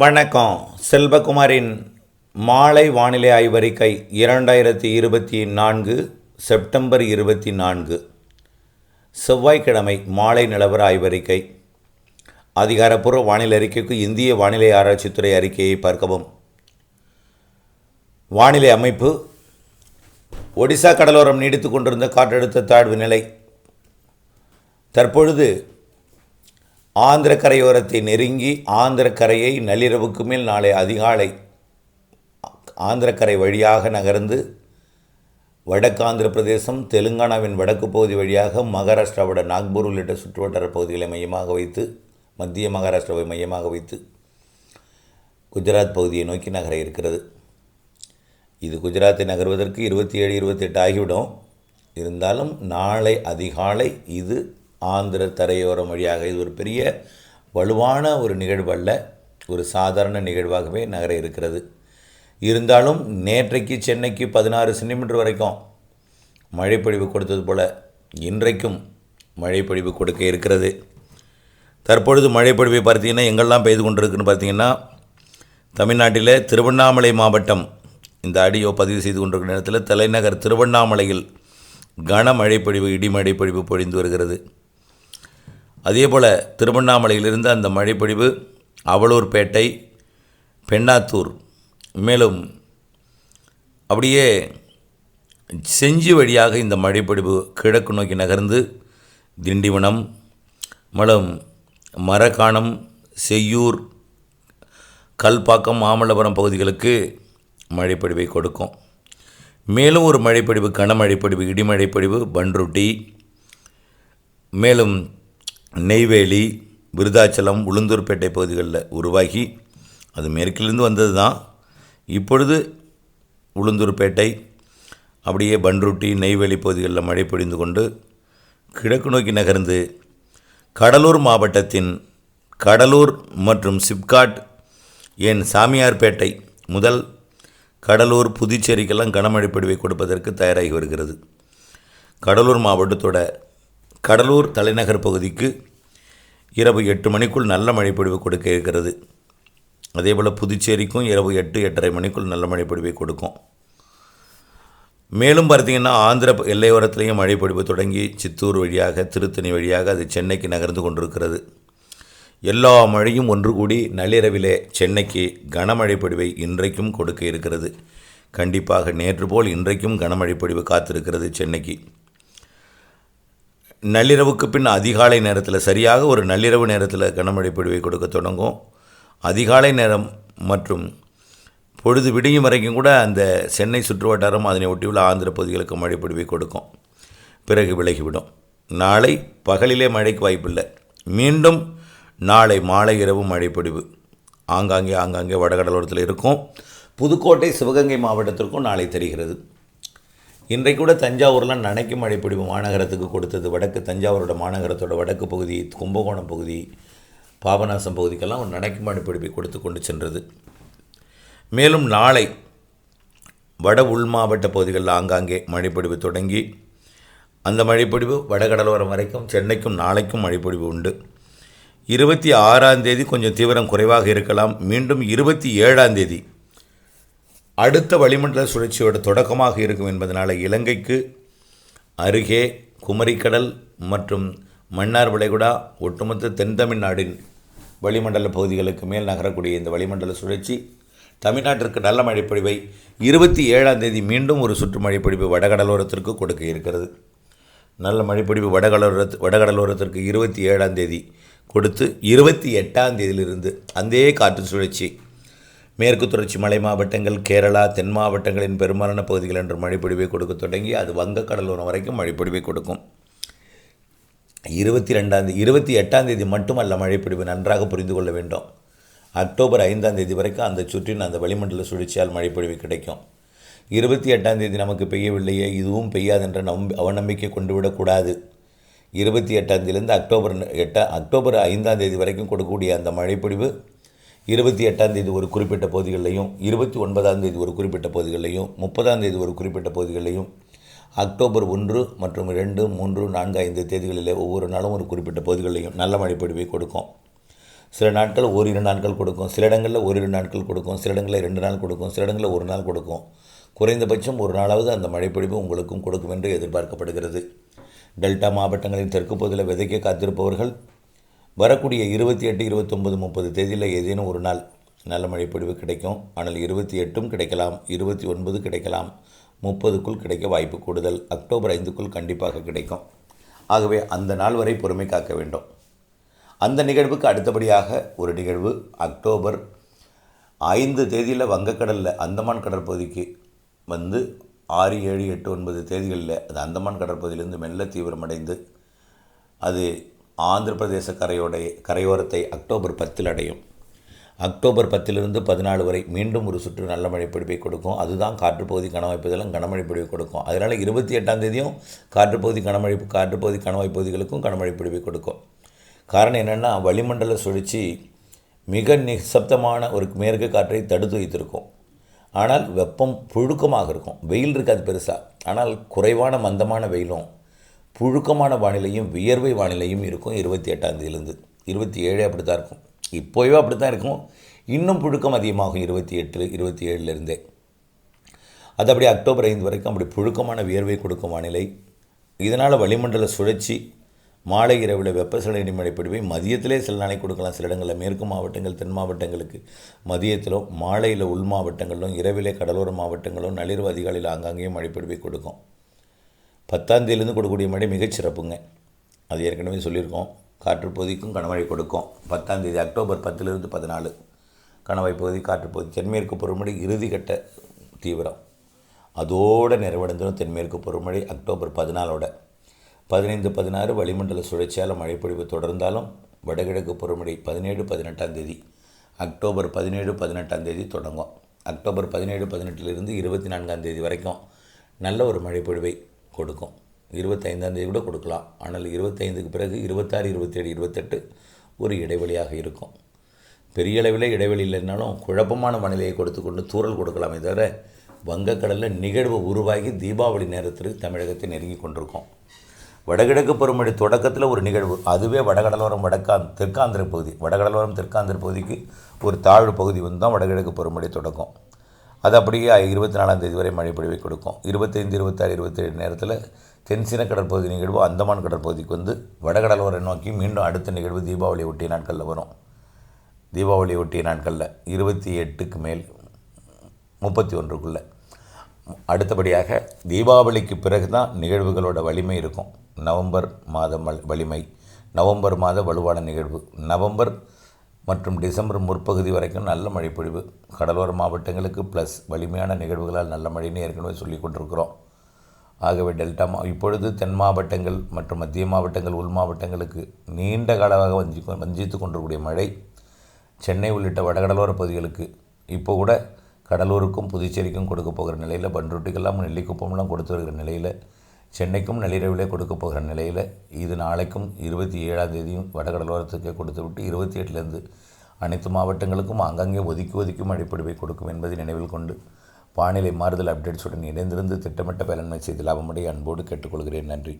வணக்கம். செல்வகுமாரின் மாலை வானிலை ஆய்வறிக்கை 2024 செப்டம்பர் 24 செவ்வாய்க்கிழமை மாலை நிலவர ஆய்வறிக்கை. அதிகாரப்பூர்வ வானிலை அறிக்கைக்கு இந்திய வானிலை ஆராய்ச்சித்துறை அறிக்கையை பார்க்கவும். வானிலை அமைப்பு: ஒடிசா கடலோரம் நீடித்து கொண்டிருந்த காற்றழுத்த தாழ்வு நிலை தற்பொழுது ஆந்திர கரையோரத்தை நெருங்கி ஆந்திர கரையை நள்ளிரவுக்கு மேல் நாளை அதிகாலை ஆந்திர கரை வழியாக நகர்ந்து வடக்கு ஆந்திர பிரதேசம், தெலுங்கானாவின் வடக்கு பகுதி வழியாக மகாராஷ்டிராவோட நாக்பூர் உள்ளிட்ட சுற்றுவட்டார பகுதிகளை மையமாக வைத்து, மத்திய மகாராஷ்டிராவை மையமாக வைத்து குஜராத் பகுதியை நோக்கி நகர இருக்கிறது. இது குஜராத்தை நகர்வதற்கு 27-28 ஆகிவிடும். இருந்தாலும் நாளை அதிகாலை இது ஆந்திர தரையோரம் வழியாக, இது ஒரு பெரிய வலுவான ஒரு நிகழ்வு அல்ல, ஒரு சாதாரண நிகழ்வாகவே நகர இருக்கிறது. இருந்தாலும் நேற்றைக்கு சென்னைக்கு 16 சென்டிமீட்டர் வரைக்கும் மழைப்பொழிவு கொடுத்தது போல் இன்றைக்கும் மழைப்பொழிவு கொடுக்க இருக்கிறது. தற்பொழுது மழைப்பொழிவை பார்த்தீங்கன்னா எங்கெல்லாம் பெய்து கொண்டிருக்குன்னு பார்த்தீங்கன்னா, தமிழ்நாட்டில் திருவண்ணாமலை மாவட்டம், இந்த ஆடியோ பதிவு செய்து கொண்டிருக்கிற நேரத்தில் தலைநகர் திருவண்ணாமலையில் கனமழைப்பொழிவு, இடிமழைப்பொழிவு பொழிந்து வருகிறது. அதேபோல் திருவண்ணாமலையிலிருந்து அந்த மழைப்பொழிவு அவலூர்பேட்டை, பெண்ணாத்தூர், மேலும் அப்படியே செஞ்சி வழியாக இந்த மழைப்பொழிவு கிழக்கு நோக்கி நகர்ந்து திண்டிவனம், மேலும் மரக்காணம், செய்யூர், கல்பாக்கம், மாமல்லபுரம் பகுதிகளுக்கு மழைப்பொழிவை கொடுக்கும். மேலும் ஒரு மழைப்பொழிவு, கனமழைப்பொழிவு, இடிமழைப்பொழிவு பண்ருட்டி, மேலும் நெய்வேலி, விருதாச்சலம், உளுந்தூர்பேட்டை பகுதிகளில் உருவாகி, அது மேற்கிலிருந்து வந்தது தான். இப்பொழுது உளுந்தூர்பேட்டை, அப்படியே பண்ருட்டி, நெய்வேலி பகுதிகளில் மழை பொழிந்து கொண்டு கிழக்கு நோக்கி நகர்ந்து கடலூர் மாவட்டத்தின் கடலூர் மற்றும் சிப்காட், ஏன் சாமியார்பேட்டை முதல் கடலூர், புதுச்சேரிக்கெல்லாம் கனமழை பொழிவை கொடுப்பதற்கு தயாராகி வருகிறது. கடலூர் மாவட்டத்தோட கடலூர் தலைநகர் பகுதிக்கு இரவு 8 மணிக்குள் நல்ல மழைப்பொழிவு கொடுக்க இருக்கிறது. அதேபோல் புதுச்சேரிக்கும் இரவு 8-8:30 மணிக்குள் நல்ல மழைப்பொழிவை கொடுக்கும். மேலும் பார்த்திங்கன்னா ஆந்திர எல்லையோரத்திலேயும் மழைப்பொழிவு தொடங்கி சித்தூர் வழியாக, திருத்தணி வழியாக அது சென்னைக்கு நகர்ந்து கொண்டிருக்கிறது. எல்லா மழையும் ஒன்று கூடி நள்ளிரவிலே சென்னைக்கு கனமழை பொழிவை இன்றைக்கும் கொடுக்க இருக்கிறது. கண்டிப்பாக நேற்று போல் இன்றைக்கும் கனமழை பொழிவு காத்திருக்கிறது சென்னைக்கு. நள்ளிரவுக்கு பின் அதிகாலை நேரத்தில், சரியாக ஒரு நள்ளிரவு நேரத்தில் கனமழை பொழிவை கொடுக்க தொடங்கும். அதிகாலை நேரம் மற்றும் பொழுது விடியும் வரைக்கும் கூட அந்த சென்னை சுற்றுவட்டாரம், அதனை ஒட்டியுள்ள ஆந்திர பகுதிகளுக்கு மழை பொழிவை கொடுக்கும். பிறகு விலகிவிடும். நாளை பகலிலே மழைக்கு வாய்ப்பில்லை. மீண்டும் நாளை மாலை இரவு மழைப்பொழிவு ஆங்காங்கே வடகடலோரத்தில் இருக்கும். புதுக்கோட்டை, சிவகங்கை மாவட்டத்திற்கும் நாளை தெரிகிறது. இன்றைக்கு கூட தஞ்சாவூர்லாம் நனைக்கும் மழைப்பொழிவு மாநகரத்துக்கு கொடுத்தது. வடக்கு தஞ்சாவூரோட மாநகரத்தோட வடக்கு பகுதி, கும்பகோணம் பகுதி, பாபநாசம் பகுதிக்கெல்லாம் ஒரு நனைக்கும் மழைப்பொழிவை கொடுத்து கொண்டு சென்றது. மேலும் நாளை வட உள் மாவட்ட பகுதிகளில் ஆங்காங்கே மழைப்பொழிவு தொடங்கி, அந்த மழைப்பொழிவு வடகடலோரம் வரைக்கும் சென்னைக்கும் நாளைக்கும் மழைப்பொழிவு உண்டு. 26ஆம் தேதி கொஞ்சம் தீவிரம் குறைவாக இருக்கலாம். மீண்டும் 27ஆம் தேதி அடுத்த வளிமண்டல சுழற்சியோட தொடக்கமாக இருக்கும் என்பதனால் இலங்கைக்கு அருகே குமரிக்கடல் மற்றும் மன்னார் வளைகுடா, ஒட்டுமொத்த தென் தமிழ்நாடின் வளிமண்டல பகுதிகளுக்கு மேல் நகரக்கூடிய இந்த வளிமண்டல சுழற்சி தமிழ்நாட்டிற்கு நல்ல மழைப்பொழிவை 27ஆம் தேதி மீண்டும் ஒரு சுற்று மழைப்பொழிவு வடகடலோரத்திற்கு கொடுக்க இருக்கிறது. நல்ல மழைப்பொழிவு வடகடலோரத்திற்கு 27ஆம் தேதி கொடுத்து 28ஆம் தேதியிலிருந்து அந்த காற்று சுழற்சி மேற்கு தொடர்ச்சி மலை மாவட்டங்கள், கேரளா, தென் மாவட்டங்களின் பெரும்பாலான பகுதிகள் என்று மழைப்பொழிவை கொடுக்க தொடங்கி அது வங்க கடலோரம் வரைக்கும் மழைப்பொழிவை கொடுக்கும். 28ஆம் தேதி மட்டுமல்ல மழைப்பொழிவு, நன்றாக புரிந்து கொள்ள வேண்டும். அக்டோபர் 5ஆம் தேதி வரைக்கும் அந்த சுற்றின் அந்த வளிமண்டல சுழற்சியால் மழைப்பொழிவு கிடைக்கும். 28ஆம் தேதி நமக்கு பெய்யவில்லையே, இதுவும் பெய்யாதென்ற அவநம்பிக்கை கொண்டு விடக்கூடாது. 28ஆம் தேதியிலிருந்து அக்டோபர் 5ஆம் தேதி வரைக்கும் கொடுக்கக்கூடிய அந்த மழைப்பொழிவு 28ஆம் தேதி ஒரு குறிப்பிட்ட பகுதிகளிலையும், 29ஆம் தேதி ஒரு குறிப்பிட்ட பகுதிகளிலையும், 30ஆம் தேதி ஒரு குறிப்பிட்ட பகுதிகளிலையும், அக்டோபர் 1 மற்றும் 2, 3, 4, 5 தேதிகளில் ஒவ்வொரு நாளும் ஒரு குறிப்பிட்ட பகுதிகளிலையும் நல்ல மழைப்பொழிவை கொடுக்கும். சில நாட்கள் ஓரிரு நாட்கள் கொடுக்கும், சில இடங்களில் ஓரிரு நாட்கள் கொடுக்கும், சில இடங்களில் 2 நாள் கொடுக்கும், சில இடங்களில் 1 நாள் கொடுக்கும். குறைந்தபட்சம் ஒரு நாளாவது அந்த மழைப்பொழிவு உங்களுக்கும் கொடுக்கும் என்று எதிர்பார்க்கப்படுகிறது. டெல்டா மாவட்டங்களின் தெற்கு பகுதியில் விதைக்க காத்திருப்பவர்கள் வரக்கூடிய 28, 29, 30 தேதியில் ஏதேனும் ஒரு நாள் நல்ல மழைப்பொழிவு கிடைக்கும். ஆனால் 28ம் கிடைக்கலாம், 29 கிடைக்கலாம், 30க்குள் கிடைக்க வாய்ப்பு கூடுதல். அக்டோபர் 5க்குள் கண்டிப்பாக கிடைக்கும். ஆகவே அந்த நாள் வரை பொறுமை காக்க வேண்டும். அந்த நிகழ்வுக்கு அடுத்தபடியாக ஒரு நிகழ்வு அக்டோபர் 5 தேதியில் வங்கக்கடலில் அந்தமான் கடற்பகுதிக்கு வந்து 6, 7, 8, 9 தேதிகளில் அது அந்தமான் கடற்பகுதியிலிருந்து மெல்ல தீவிரமடைந்து அது ஆந்திர பிரதேச கரையோரத்தை அக்டோபர் 10 அடையும். அக்டோபர் 10லிருந்து 14 வரை மீண்டும் ஒரு சுற்று நல்ல மழைப்பொழிவை கொடுக்கும். அதுதான் காற்றுப்பகுதி கணவாய்ப்பகுதியெல்லாம் கனமழைப்பொழிவை கொடுக்கும். அதனால் 28ஆம் தேதியும் காற்றுப்பகுதி கணவாய் பகுதிகளுக்கும் கனமழைப்பொழிவை கொடுக்கும். காரணம் என்னென்னா, வளிமண்டல சுழற்சி மிக நிசப்தமான ஒரு மேற்கு காற்றை தடுத்து வைத்திருக்கும். ஆனால் வெப்பம் புழுக்கமாக இருக்கும். வெயில் இருக்காது பெருசாக, ஆனால் குறைவான மந்தமான வெயிலும் புழுக்கமான வானிலையும் வியர்வை வானிலையும் இருக்கும். 28ஆம் தேதியிலேருந்து 27 அப்படி தான் இருக்கும். இப்போவே அப்படி தான் இருக்கும். இன்னும் புழுக்கம் அதிகமாகும் 28, 27லேருந்தே. அது அப்படியே அக்டோபர் 5 வரைக்கும் அப்படி புழுக்கமான வியர்வை கொடுக்கும் வானிலை. இதனால் வளிமண்டல சுழற்சி மாலை இரவில் வெப்பசலன இடிமழைப்பொழிவை மதியத்திலே சில நாளைக்கு கொடுக்கலாம். சில இடங்களில் மேற்கு மாவட்டங்கள், தென் மாவட்டங்களுக்கு மதியத்திலும், மாலையில் உள் மாவட்டங்களிலும், இரவிலே கடலோர மாவட்டங்களும், நள்ளிரவு அதிகாலையில் ஆங்காங்கேயும் மழைப்பொழிவை கொடுக்கும். 10ஆம் தேதியிலேருந்து கொடுக்கக்கூடிய மழை மிகச்சிறப்புங்க. அது ஏற்கனவே சொல்லியிருக்கோம். காற்றுப்பகுதிக்கும் கனமழை கொடுக்கும். 10ஆம் தேதி அக்டோபர் 10லிருந்து 14 கணவாய் பகுதி, காற்றுப்பகுதி, தென்மேற்கு பருவமழை இறுதிக்கட்ட தீவிரம். அதோடு நிறைவடைந்துடும் தென்மேற்கு பருவமழை அக்டோபர் 14ஓட. 15, 16 வளிமண்டல சுழற்சியால் மழைப்பொழிவு தொடர்ந்தாலும் வடகிழக்கு பருவமழை 17, 18ஆம் தேதி அக்டோபர் 17, 18ஆம் தேதி தொடங்கும். அக்டோபர் 17, 18லிருந்து 24ஆம் தேதி வரைக்கும் நல்ல ஒரு மழைப்பொழிவை கொடுக்கும். 25ஆம் தேதி கூட கொடுக்கலாம். ஆனால் 25க்கு பிறகு 26, 27, 28 ஒரு இடைவெளியாக இருக்கும். பெரிய அளவில் இடைவெளி இல்லைன்னாலும் குழப்பமான வானிலையை கொடுத்து கொண்டு தூறல் கொடுக்கலாமே தவிர வங்கக்கடலில் நிகழ்வு உருவாகி தீபாவளி நேரத்தில் தமிழகத்தை நெருங்கி கொண்டிருக்கோம். வடகிழக்கு பருவமழை தொடக்கத்தில் ஒரு நிகழ்வு, அதுவே வடகடலோரம் தெற்காந்திர பகுதி, வடகடலோரம் தெற்காந்திர பகுதிக்கு ஒரு தாழ்வு பகுதி வந்து தான் வடகிழக்கு பருவமழை தொடக்கம். அது அப்படியே 24ஆம் தேதி வரை மழைப்பொழிவை கொடுக்கும். 25, 26, 27 நேரத்தில் தென்சீன கடற்பகுதி நிகழ்வு அந்தமான் கடற்பகுதிக்கு வந்து வடகடலோரம் நோக்கி மீண்டும் அடுத்த நிகழ்வு தீபாவளியை ஒட்டிய நாட்களில் வரும். தீபாவளியை ஒட்டிய நாட்களில் 28க்கு மேல் 31க்குள்ளே. அடுத்தபடியாக தீபாவளிக்கு பிறகு தான் நிகழ்வுகளோட வலிமை இருக்கும். நவம்பர் மாத வலிமை, நவம்பர் மாத வலுவான நிகழ்வு, நவம்பர் மற்றும் டிசம்பர் முற்பகுதி வரைக்கும் நல்ல மழைப்பொழிவு கடலோர மாவட்டங்களுக்கு ப்ளஸ் வலிமையான நிகழ்வுகளால் நல்ல மழைன்னு ஏற்கனவே சொல்லி கொண்டிருக்கிறோம். ஆகவே டெல்டா இப்பொழுது தென் மாவட்டங்கள் மற்றும் மத்திய மாவட்டங்கள், உள் மாவட்டங்களுக்கு நீண்ட காலமாக வஞ்சித்து கொண்டிருக்கூடிய மழை சென்னை உள்ளிட்ட வடகடலோர பகுதிகளுக்கு இப்போ கூட கடலூருக்கும் புதுச்சேரிக்கும் கொடுக்க போகிற நிலையில், பண்ருட்டிக்கெல்லாம் நெல்லிக்குப்பம்லாம் கொடுத்து வருகிற நிலையில், சென்னைக்கும் நள்ளிரவிலே கொடுக்க போகிற நிலையில், இது நாளைக்கும் 27ஆம் தேதியும் வடகடலோரத்துக்கே கொடுத்து விட்டு 28லேருந்து அனைத்து மாவட்டங்களுக்கும் ஆங்காங்கே ஒதுக்கி மழைப்பொழிவை கொடுக்கும் என்பதை நினைவில் கொண்டு வானிலை மாறுதல் அப்டேட்ஸுடன் இணைந்திருந்து திட்டமிட்ட வேளாண்மை செய்து லாபமடைய அன்போடு கேட்டுக்கொள்கிறேன். நன்றி.